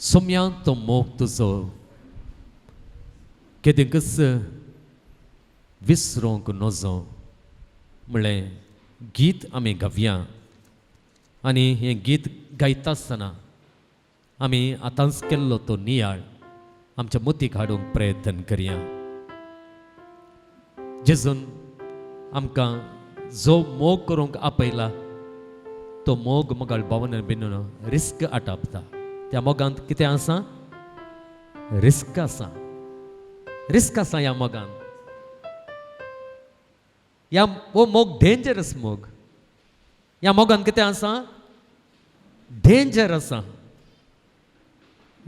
सुम्या तो मोग तुजो केदें कस विसरूंक नजो म्हणलें गीत आमी गावया आनी हें गीत गायता आसतना आमी आतांच केल्लो तो नियाळ आमच्या मतीक हाडूंक प्रयत्न करया. जेजून आमकां जो मोग करूंक आपयला तो मोग मोगाळ भावन बिनून रिस्क आटापता. त्या मोगांत कितें आसा? रिस्क आसा. रिस्क आसा ह्या मोगान. हो मोग डेंजरस मोग. ह्या मोगान कितें आसा? डेंजर आसा.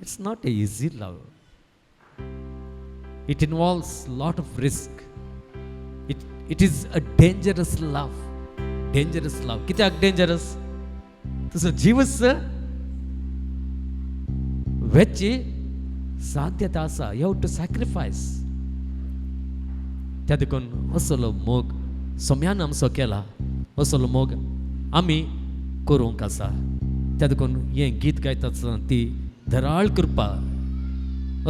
It's not a easy love. It involves lot of risk. It is a dangerous love. Dangerous love. कित्याक डेंजरस? तुजो जीवच वेची साध्यता आसा. You have to sacrifice. त्या देखून असलो मोग सोम्यान आमचो केला. असलो मोग आमी करूंक आसा. त्या देखून हें गीत गायता आसतना ती धराळ कृपा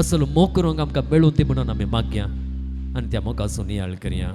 असलो मोग करूंक आमकां मेळूं ती म्हणून आमी मागया आनी त्या मोगाचो नियाळ करया.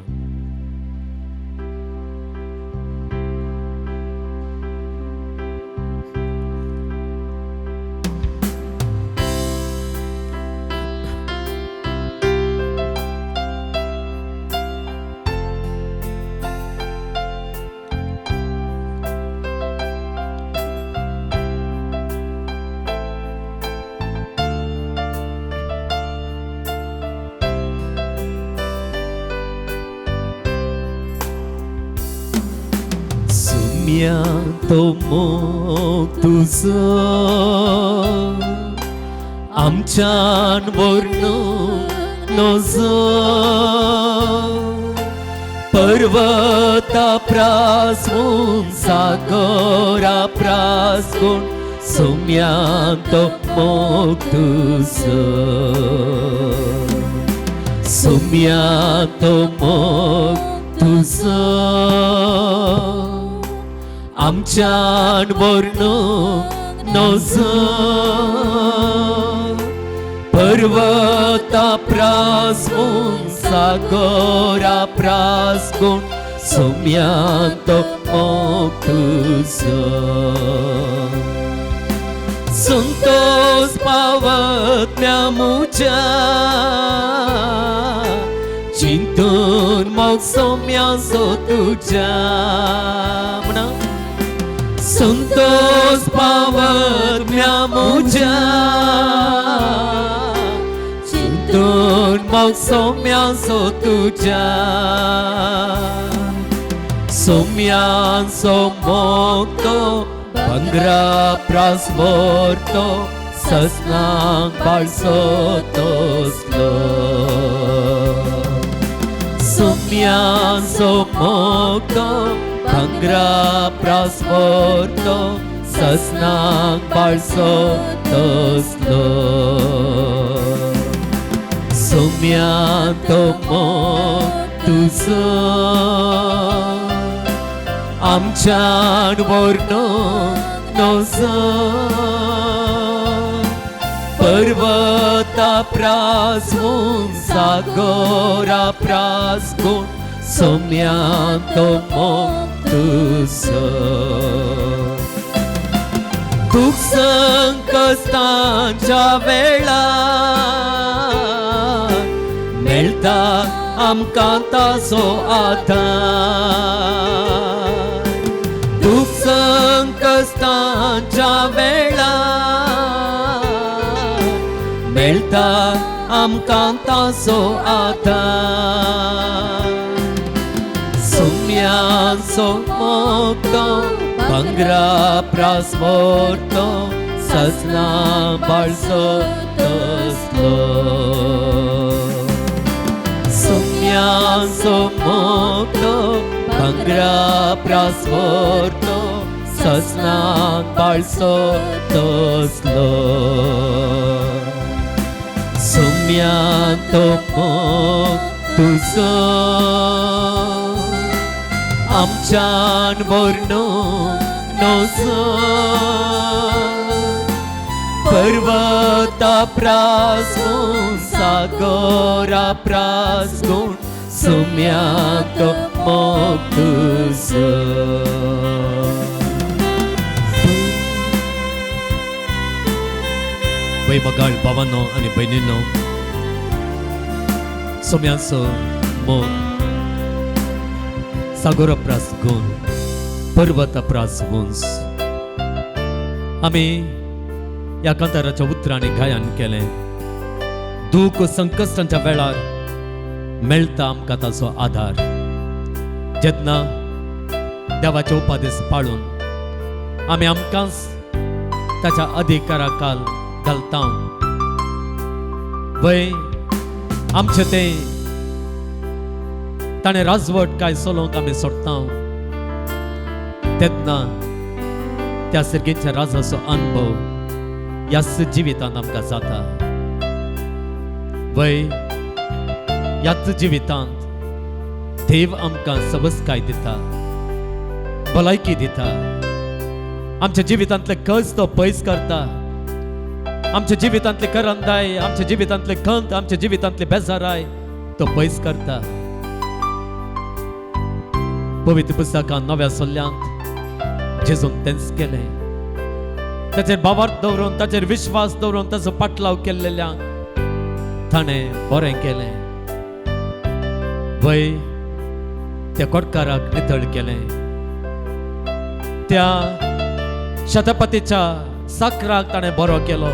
तो मोग तुझो आमच्यान वर्णूंक नजो. पर्वता प्रासून सागरा प्रासून सोम्यान तो मोग तुझो. सोम्यान तो मोग तुझो आमच्यान वर्णूंक नजो. पर्वता प्रासून सागरा प्रासून सोम्यान तो मोग तुझो. संतोष पावतल्या मुच्या चिंतून मोग सोम्याचो तुज्या. म्हणा संतोष पावतल्या मुच्या चिंतून मोग सोम्याचो तुज्या. सोम्याचो मोग तो भांगरा प्रासवरतो ससनांक बाळसो तसलो. सोम्याचो मोग तो भांगरा प्रासवरतो ससनांक बाळसो तसलो. सोम्यान तो मोग तुजो आमच्यान वर्णूंक नजो. पर्वता प्रासून सागरा प्रासून सोम्यान तो मोग तुजो. दुख संकटांच्या वेळार मेळटा आमकां ताचो आधार. दुख संकटांच्या वेळार मेळटा आमकां ताचो आधार. सोम्याचो मोग तो भांगरा प्रासवरतो ससनांक बाळसो तसलो. सोम्याचो मोग तो भांगरा प्रासवरतो ससनांक बाळसो तसलो. सोम्यान तो मोग तुजो आमच्यान वर्णूंक नजो. पर्वता प्रासगून सागोरा प्रासगून सुम्याक मोग तुजो. वैमगाळ भावांनो आणि बहिणींनो, सोम्याचो मोग सागोरा प्रासगून पर्वता प्रासगून आम्ही या कांताराच्या उतरांनी गायन केलें. दूख संकश्टांच्या वेळार मेळटा आमकां ताचो आधार. जेन्ना देवाचे उपादेश पाळून आमी आमकांच ताच्या अधिकारा काल घालता. वय आमचे ते ताणें राजवट काय चलोवंक आमी सोडटा. तेन्ना त्या सर्गेच्या राजाचो अनुभव ह्याच जिवितांत आमकां जाता. वय ह्याच जिवितांत देव आमकां सबस्काय दिता, भलायकी दिता. आमच्या जिवितांतले कज तो पयस करता. आमच्या जिवितांतली करंदाय, आमच्या जिवितांतले खंत, आमच्या जिवितांतली बेजाराय तो पयस करता. पवित्र पुस्तकांत नव्या सोल्ल्यांत जेजून तेंच केलें. ताचेर भावार्थ दवरून, ताचेर विश्वास दवरून, ताचो पाटलाव केल्लेल्यांक ताणें बरें केलें. वय त्या कोडकाराक नितळ केलें. त्या शतपतीच्या साकराक ताणें बरो केलो.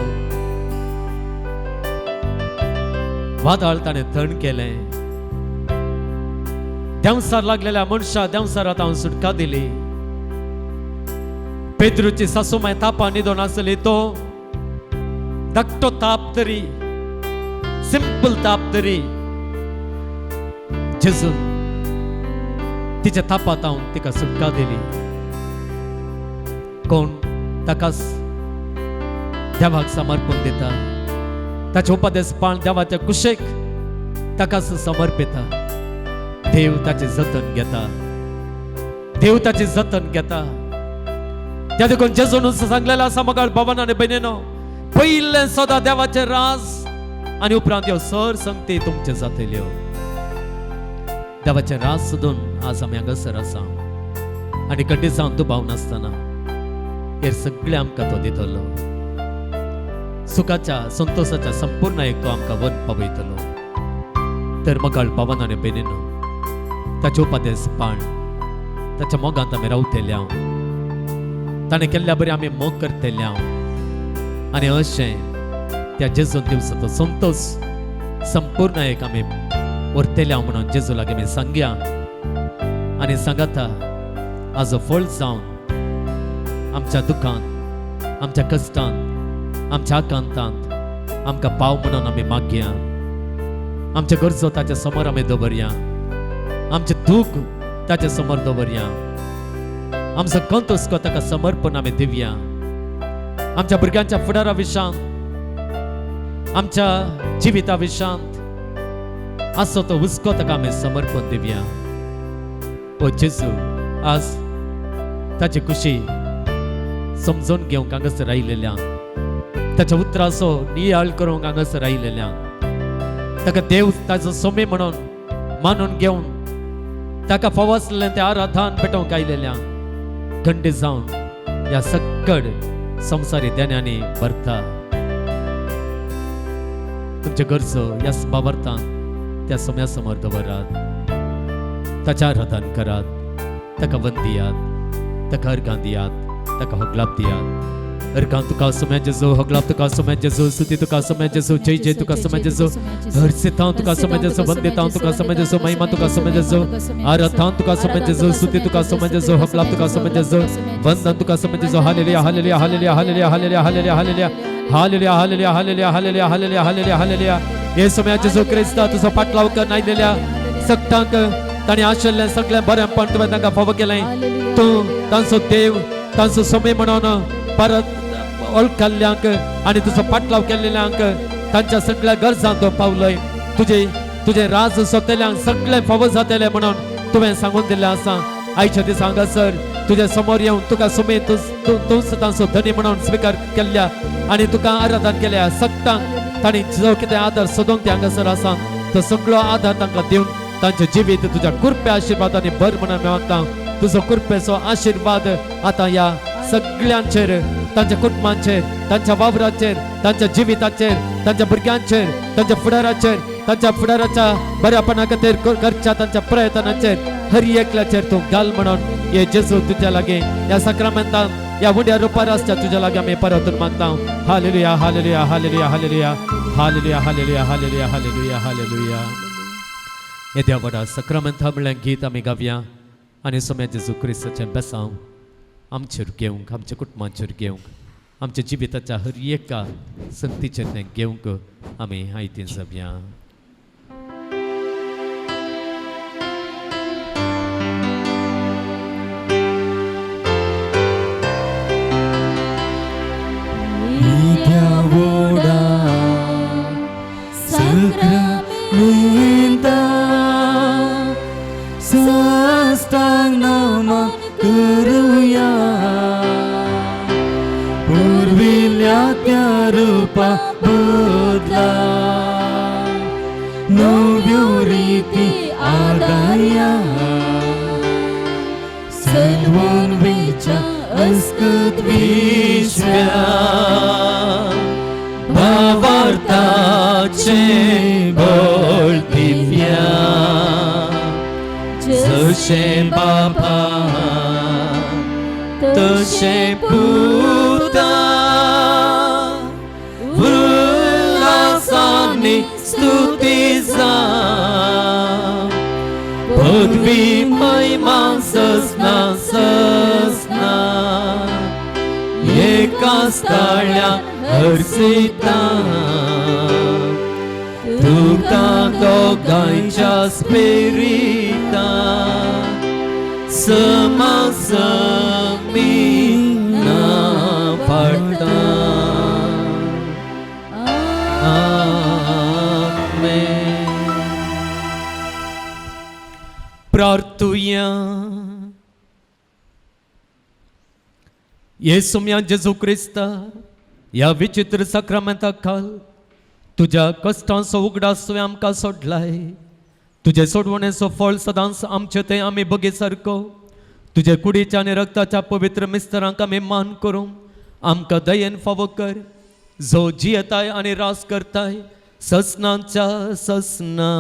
वादळ ताणें थंड केलें. देंवसार लागलेल्या मनशा देंवसारांत हांव सुटका दिली. पेद्रूची सासूमाय तापा न्हिदून आसली, तो धाकटो ताप तरी, सिंपल ताप तरी जेजून तिच्या तापात हांव तिका सुटका दिली. कोण ताकाच देवाक समर्पण दिता. ताचे उपदेश पाळून देवाच्या कुशेक ताकाच समर्पिता. देव ताचे जतन घेता. देव ताचे जतन घेता. त्या देखून जेजून सांगलेला आसा मोगाळ भावांनो आनी भयणींनो, पयलें सदां देवाचे राज आनी उपरांत ह्यो सर संगती तुमचे जातल्यो. देवाचे राज सोदून आज आमी हांगासर आसा आनी कड्डी जावन दुबाव नासतना हेर सगळें आमकां तो दितलो. सुखाच्या संतोषाच्या संपूर्ण एक तो आमकां वन पावयतलो. तर मोगाळ भावांनो आनी भयणींनो, ताचे उपदेश पाळून ताच्या मोगांत आमी रावतले हांव. ताणें केल्ल्या बरी आमी मोग करतले हांव. आनी अशें त्या जेजून दिवसाचो संतोष संपूर्ण एक आमी व्हरतले हांव म्हणून जेजू लागीं आमी सांगया. आनी सांगाता हाजो फळ जावन आमच्या दुखांत, आमच्या कश्टांत, आमच्या आकांतांत आमकां पाव म्हणून आमी मागया. आमच्या गरजो ताच्या समोर आमी दवरया. आमचे दूख ताच्या समोर दवरया. आमचो कंत हुस्को ताका समर्पण आमी दिवया. आमच्या भुरग्यांच्या फुडारा विशांत, आमच्या जिविता विशांत असो तो हुस्को ताका आमी समर्पण दिवया. ओ जेजू, आज ताची खुशी समजून घेवंक हांगासर आयिल्ल्यांक, ताच्या उतराचो नियाळ करूंक हांगासर आयिल्ल्यांक, ताका देव ताचो सोमी म्हणून मानून घेवन ताका फावो आसलेलें तें आराधन पेटोवंक आयिल्ल्यांक खंडी जावन ह्या सक्कड संवसारी देण्यांनी भरता. तुमचे गरजो ह्या बाबर्थान त्या सोम्या समोर दवरात. ताचें आराधन करात, ताका वंदियात, ताका अर्गां दियात, ताका होगलाप दियात. अर्गां तुका सोम्या जेजू, होगलाप तुका सोम्या जेजू, स्तुती तुका सोम्या जेजू, जय जय तुका सोम्या जेजू, हर्षितां तुका सोम्या जेजू, वंदितां तुका सोम्या जेजू, महिमा तुका सोम्या जेजू, आराधन तुका सोम्या जेजू, स्तुती तुका सोम्या जेजू, होगलाप तुका सोम्या जेजू, वंदन तुका सोम्या जेजू. Hallelujah hallelujah hallelujah hallelujah hallelujah hallelujah hallelujah hallelujah hallelujah hallelujah hallelujah hallelujah hallelujah hallelujah. हे सोम्या जेजू क्रिस्ता तुजो पाटलाव कर आयिल्ल्या सक्तांक ताणें आशिल्लें सगळें बरेंपण तुवें तांकां फावो केलें. तूं तांचो देव, तांचो सोमी म्हणून परत ओळखल्ल्यांक आनी तुजो पाटलाव केल्ल्यांक तांच्या सगळ्या गरजांक तो पावलय. तुझे राज सोंपतल्यांक सगळें फावो जातलें म्हणून तुवें सांगून दिल्लें आसा. आयच्या दिसा हांगासर तुझ्या समोर येऊन तुका सुमे तू सुद्दां धनी म्हणून स्वीकार केल्ल्या आणि तुका आराधन केल्या सक्तांक ताणी जो कितें आदार सोदूंक ते हांगासर आसा तो सगळो आदार तांकां दिवन तांचे जिवीत तुज्या कृपे आशिर्वादांनी भर म्हणून मागता. तुजो कृपेचो आशिर्वाद आतां ह्या सगळ्यांचेर, तांच्या कुटुंबांचेर, तांच्या वावराचेर, तांच्या जिविताचेर, तांच्या भुरग्यांचेर, तांच्या फुडाराच्या बऱ्यापणा खातीर करच्या तांच्या प्रयत्नाचेर हर एकल्याचेर तूं घाल म्हणून हे जेजू तुज्या लागीं ह्या सक्रामेंतान ह्या उड्या रुपार आसच्या तुज्या लागीं आमी परतून मागता. Hallelujah hallelujah hallelujah hallelujah hallelujah hallelujah hallelujah hallelujah hallelujah. येद्या व्हडा सक्रामेंता म्हणल्यार गीत आमी गावया आनी सोम्या जेजू क्रिस्ताचें बेसांव आमचेर घेवंक, आमच्या कुटुंबाचेर घेवंक, आमच्या जिविताच्या हर एका संगतीचेर तें घेवंक आमी आयतीन जावया. पूर्विल्या त्या रूपा बदला नव्यो रीती आदाया सर्वोन्वेच्या अस्कत विश्व्या भावार्थाचे बळ दिव्या जशे बापा तशे पुता उल्हासाने स्तुती जा पदवी महिमा ससना ससना एका स्थळ्या हरसिता तुका दोगांच्या स्पिरिता समासमी ना पडटा. आमेन. प्रार्थुया. येसुम्या जेजू क्रिस्ता ह्या विचित्र सक्रामेंता खाल तुझ्या कष्टांचो उगडास तुवें आमकां सोडलाय. तुझे सोडवणेचो फळ सदांच आमचे ते आमी बगे सारको तुझे कुडीच्या आनी रक्ताच्या पवित्र मिस्तरांक आमी मान करूं आमकां दयेन फावो कर, जो जियेताय आनी रास करताय ससनांच्या ससना.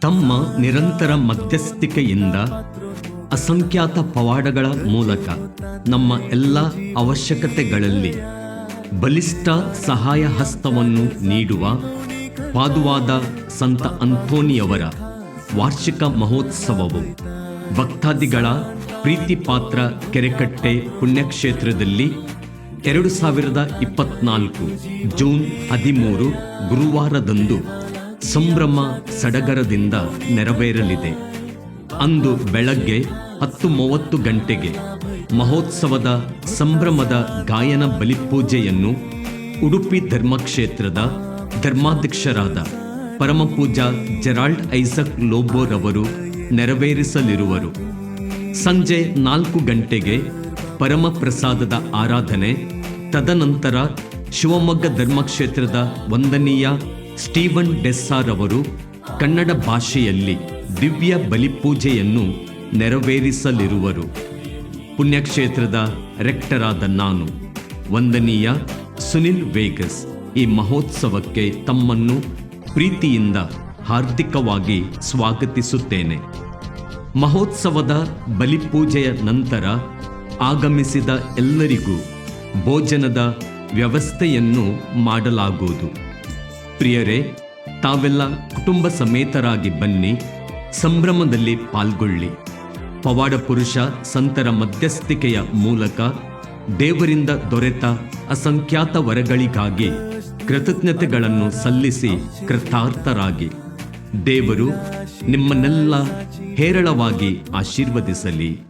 ತಮ್ಮ ನಿರಂತರ ಮಧ್ಯಸ್ಥಿಕೆಯಿಂದ ಅಸಂಖ್ಯಾತ ಪವಾಡಗಳ ಮೂಲಕ ನಮ್ಮ ಎಲ್ಲ ಅವಶ್ಯಕತೆಗಳಲ್ಲಿ ಬಲಿಷ್ಠ ಸಹಾಯ ಹಸ್ತವನ್ನು ನೀಡುವ ಪಾದುವಾದ ಸಂತ ಅಂತೋನಿಯವರ ವಾರ್ಷಿಕ ಮಹೋತ್ಸವವು ಭಕ್ತಾದಿಗಳ ಪ್ರೀತಿಪಾತ್ರ ಕೆರೆಕಟ್ಟೆ ಪುಣ್ಯಕ್ಷೇತ್ರದಲ್ಲಿ 2024 ಜೂನ್ 13 ಗುರುವಾರದಂದು ಸಂಭ್ರಮ ಸಡಗರದಿಂದ ನೆರವೇರಲಿದೆ. ಅಂದು ಬೆಳಗ್ಗೆ 10:30 ಗಂಟೆಗೆ ಮಹೋತ್ಸವದ ಸಂಭ್ರಮದ ಗಾಯನ ಬಲಿಪೂಜೆಯನ್ನು ಉಡುಪಿ ಧರ್ಮಕ್ಷೇತ್ರದ ಧರ್ಮಾಧ್ಯಕ್ಷರಾದ ಪರಮಪೂಜಾ ಜೆರಾಲ್ಡ್ ಐಸಕ್ ಲೋಬೋರವರು ನೆರವೇರಿಸಲಿರುವರು. ಸಂಜೆ 4 ಗಂಟೆಗೆ ಪರಮ ಪ್ರಸಾದದ ಆರಾಧನೆ, ತದನಂತರ ಶಿವಮೊಗ್ಗ ಧರ್ಮಕ್ಷೇತ್ರದ ವಂದನೀಯ ಸ್ಟೀವನ್ ಡೆಸ್ಸಾರ್ ಅವರು ಕನ್ನಡ ಭಾಷೆಯಲ್ಲಿ ದಿವ್ಯ ಬಲಿಪೂಜೆಯನ್ನು ನೆರವೇರಿಸಲಿರುವರು. ಪುಣ್ಯಕ್ಷೇತ್ರದ ರೆಕ್ಟರಾದ ನಾನು, ವಂದನೀಯ ಸುನಿಲ್ ವೇಗಸ್, ಈ ಮಹೋತ್ಸವಕ್ಕೆ ತಮ್ಮನ್ನು ಪ್ರೀತಿಯಿಂದ ಹಾರ್ದಿಕವಾಗಿ ಸ್ವಾಗತಿಸುತ್ತೇನೆ. ಮಹೋತ್ಸವದ ಬಲಿಪೂಜೆಯ ನಂತರ ಆಗಮಿಸಿದ ಎಲ್ಲರಿಗೂ ಭೋಜನದ ವ್ಯವಸ್ಥೆಯನ್ನು ಮಾಡಲಾಗುವುದು. ಪ್ರಿಯರೇ, ತಾವೆಲ್ಲ ಕುಟುಂಬ ಸಮೇತರಾಗಿ ಬನ್ನಿ, ಸಂಭ್ರಮದಲ್ಲಿ ಪಾಲ್ಗೊಳ್ಳಿ. ಪವಾಡ ಪುರುಷ ಸಂತರ ಮಧ್ಯಸ್ಥಿಕೆಯ ಮೂಲಕ ದೇವರಿಂದ ದೊರೆತ ಅಸಂಖ್ಯಾತ ವರಗಳಿಗಾಗಿ ಕೃತಜ್ಞತೆಗಳನ್ನು ಸಲ್ಲಿಸಿ ಕೃತಾರ್ಥರಾಗಿ. ದೇವರು ನಿಮ್ಮನ್ನೆಲ್ಲ ಹೇರಳವಾಗಿ ಆಶೀರ್ವದಿಸಲಿ.